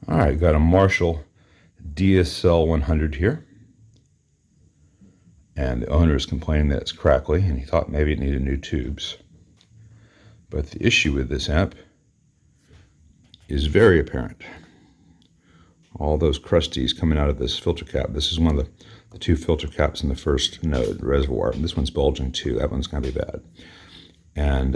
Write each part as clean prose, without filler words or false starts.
All right, got a Marshall DSL100 here. And the owner is complaining that it's crackly, and he thought maybe it needed new tubes. But the issue with this amp is very apparent. All those crusties coming out of this filter cap. This is one of the two filter caps in the first node reservoir. This one's bulging too. That one's going to be bad. And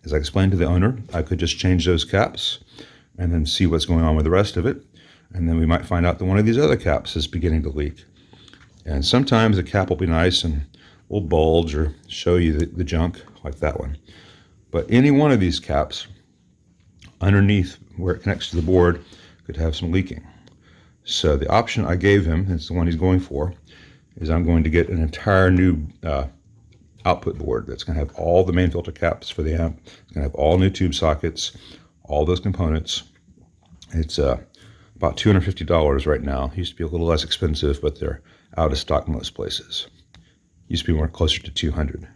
as I explained to the owner, I could just change those caps and then see what's going on with the rest of it. And then we might find out that one of these other caps is beginning to leak. And sometimes the cap will be nice and will bulge or show you the junk like that one. But any one of these caps underneath where it connects to the board could have some leaking. So the option I gave him, it's the one he's going for, is I'm going to get an entire new output board that's going to have all the main filter caps for the amp. It's going to have all new tube sockets, all those components. It's about $250 right now. It used to be a little less expensive, but they're out of stock most places. Used to be more closer to $200.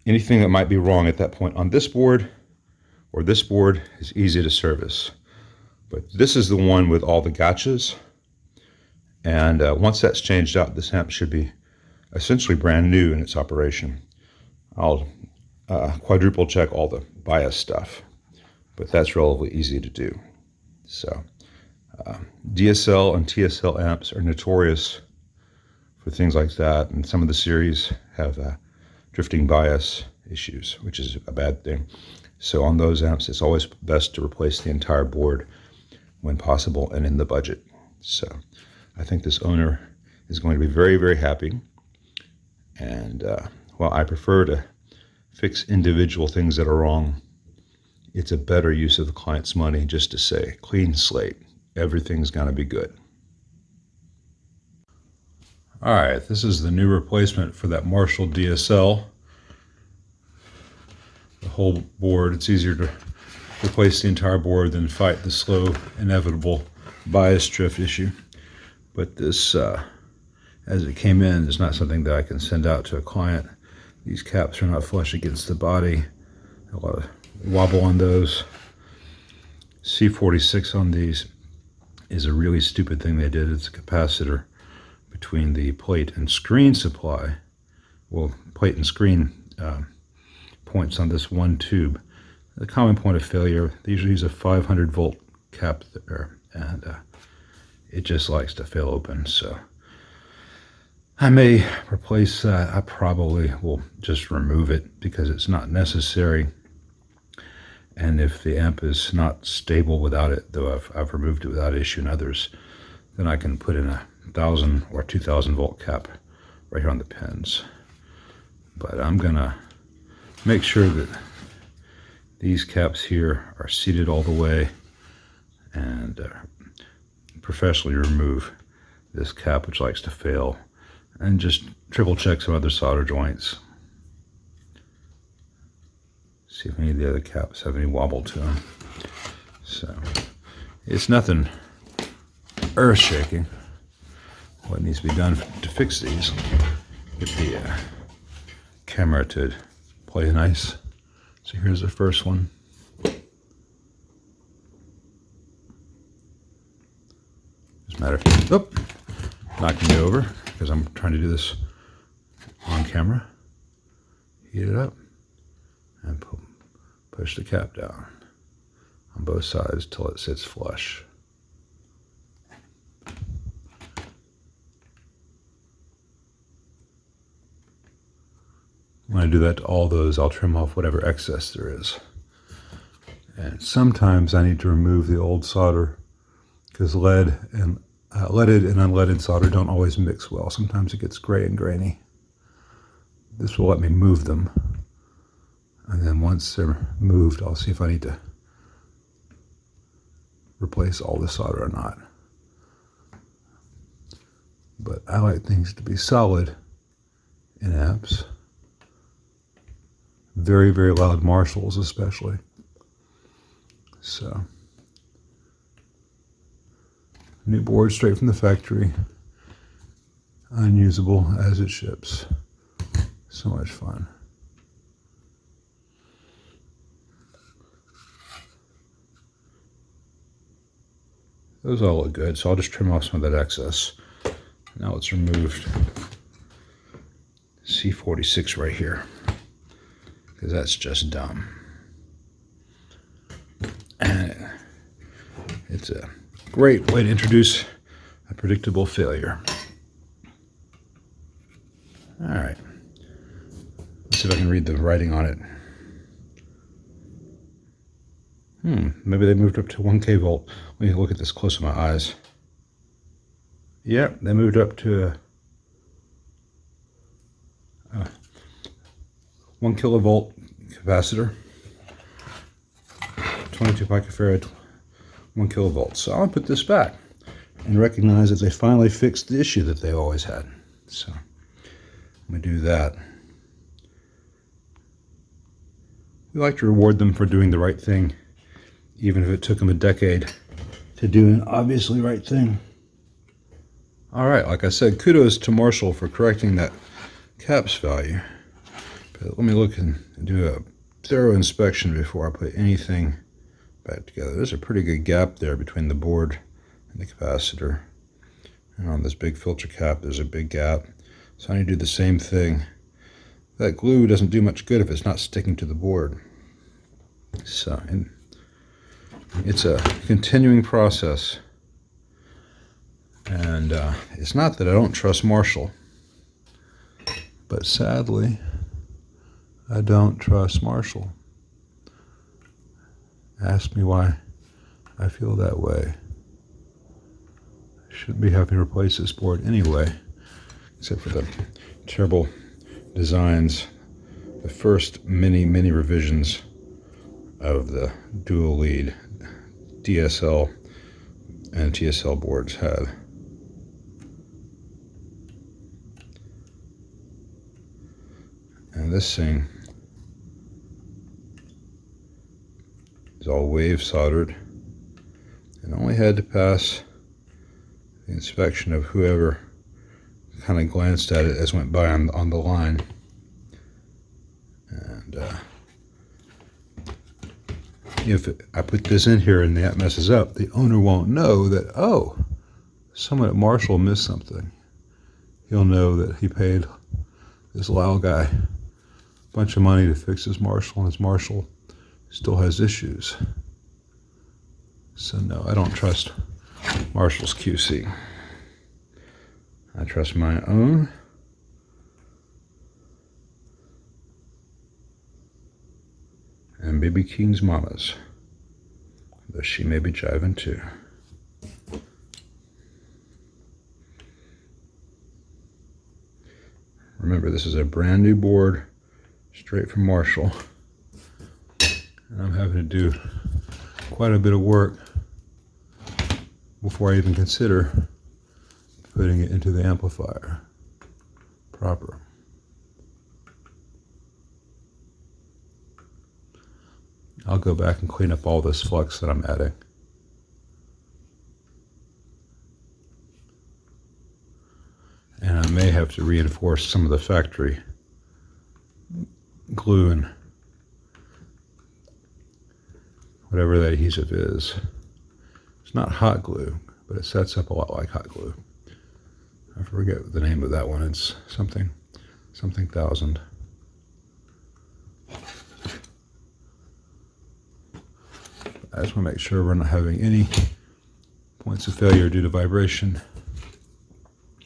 Anything that might be wrong at that point on this board or this board is easy to service. But this is the one with all the gotchas. And once that's changed out, this amp should be essentially brand new in its operation. I'll quadruple check all the bias stuff, but that's relatively easy to do. So DSL and TSL amps are notorious for things like that, and some of the series have drifting bias issues, which is a bad thing. So on those amps, it's always best to replace the entire board when possible and in the budget. So I think this owner is going to be very, very happy. And while I prefer to fix individual things that are wrong, it's a better use of the client's money just to say, clean slate, everything's gonna be good. All right, this is the new replacement for that Marshall DSL. The whole board, it's easier to replace the entire board than fight the slow, inevitable bias drift issue. But this, as it came in, is not something that I can send out to a client. These caps are not flush against the body. A lot of wobble on those. C46 on these is a really stupid thing they did. It's a capacitor between the plate and screen supply. Well, plate and screen points on this one tube. The common point of failure, they usually use a 500 volt cap there, and it just likes to fail open. So I may replace that. I probably will just remove it because it's not necessary. And if the amp is not stable without it, though I've removed it without issue in others, then I can put in a 1,000 or 2,000 volt cap right here on the pins. But I'm gonna make sure that these caps here are seated all the way and professionally remove this cap, which likes to fail, and just triple check some other solder joints. See if any of the other caps have any wobble to them. So it's nothing earth-shaking. What needs to be done to fix these? Get the camera to play nice. So here's the first one. Just a matter of, oh, knocking me over because I'm trying to do this on camera. Heat it up and push the cap down on both sides till it sits flush. When I do that to all those, I'll trim off whatever excess there is. And sometimes I need to remove the old solder because leaded and unleaded solder don't always mix well. Sometimes it gets gray and grainy. This will let me move them. And then once they're moved, I'll see if I need to replace all the solder or not. But I like things to be solid in amps. Very, very loud Marshalls especially. So, new board straight from the factory. Unusable as it ships. So much fun. Those all look good, so I'll just trim off some of that excess. Now let's remove C46 right here, because that's just dumb. And it's a great way to introduce a predictable failure. All right, let's see if I can read the writing on it. Maybe they moved up to 1K volt. Let me look at this close to my eyes. Yep, they moved up to a 1 kilovolt capacitor, 22 picofarad, 1 kilovolt. So I'll put this back and recognize that they finally fixed the issue that they always had. So let me do that. We like to reward them for doing the right thing, even if it took them a decade to do an obviously right thing. All right, like I said, kudos to Marshall for correcting that caps value. But let me look and do a thorough inspection before I put anything back together. There's a pretty good gap there between the board and the capacitor. And on this big filter cap, there's a big gap. So I need to do the same thing. That glue doesn't do much good if it's not sticking to the board. So, it's a continuing process, and it's not that I don't trust Marshall, but sadly I don't trust Marshall. Ask me why I feel that way. I shouldn't be having to replace this board anyway, except for the terrible designs, the first many revisions of the dual lead DSL and TSL boards had. And this thing is all wave soldered and only had to pass the inspection of whoever kind of glanced at it as went by on the line. And if I put this in here and that messes up, the owner won't know that, oh, someone at Marshall missed something. He'll know that he paid this Lyle guy a bunch of money to fix his Marshall, and his Marshall still has issues. So no, I don't trust Marshall's QC. I trust my own. And Baby King's mama's, though she may be jiving too. Remember, this is a brand new board, straight from Marshall. And I'm having to do quite a bit of work before I even consider putting it into the amplifier proper. I'll go back and clean up all this flux that I'm adding. And I may have to reinforce some of the factory glue and whatever that adhesive is. It's not hot glue, but it sets up a lot like hot glue. I forget the name of that one. It's something thousand. I just want to make sure we're not having any points of failure due to vibration.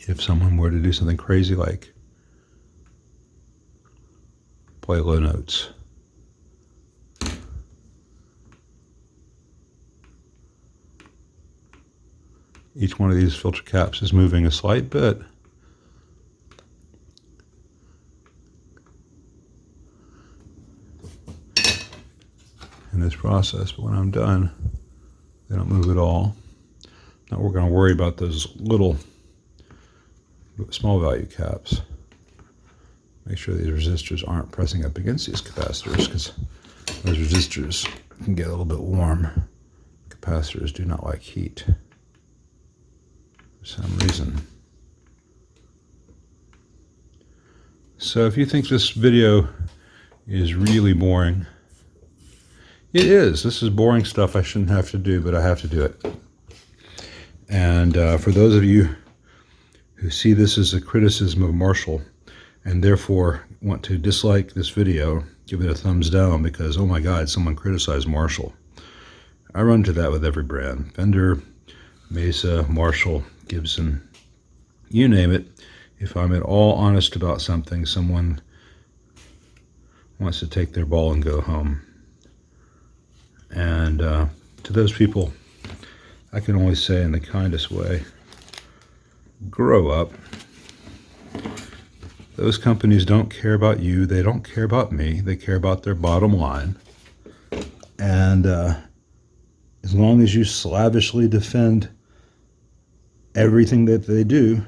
If someone were to do something crazy like play low notes. Each one of these filter caps is moving a slight bit. In this process, but when I'm done, they don't move at all. Now we're going to worry about those little small value caps. Make sure these resistors aren't pressing up against these capacitors, because those resistors can get a little bit warm. Capacitors do not like heat for some reason. So if you think this video is really boring, it is. This is boring stuff I shouldn't have to do, but I have to do it. And for those of you who see this as a criticism of Marshall and therefore want to dislike this video, give it a thumbs down because, oh my God, someone criticized Marshall. I run into that with every brand. Fender, Mesa, Marshall, Gibson, you name it. If I'm at all honest about something, someone wants to take their ball and go home. And to those people, I can only say in the kindest way, grow up. Those companies don't care about you. They don't care about me. They care about their bottom line. And as long as you slavishly defend everything that they do,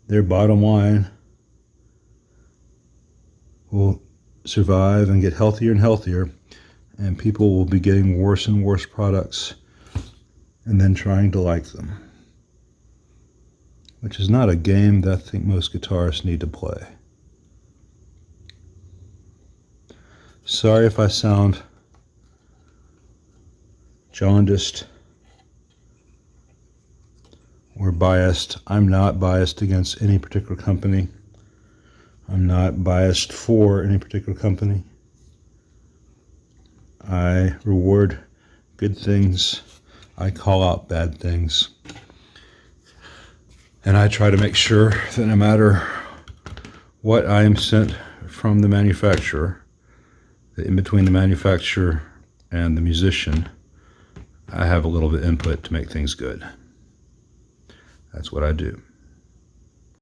their bottom line will survive and get healthier and healthier, and people will be getting worse and worse products and then trying to like them, which is not a game that I think most guitarists need to play. Sorry if I sound jaundiced or biased. I'm not biased against any particular company. I'm not biased for any particular company. I reward good things. I call out bad things. And I try to make sure that no matter what I am sent from the manufacturer, that in between the manufacturer and the musician, I have a little bit of input to make things good. That's what I do.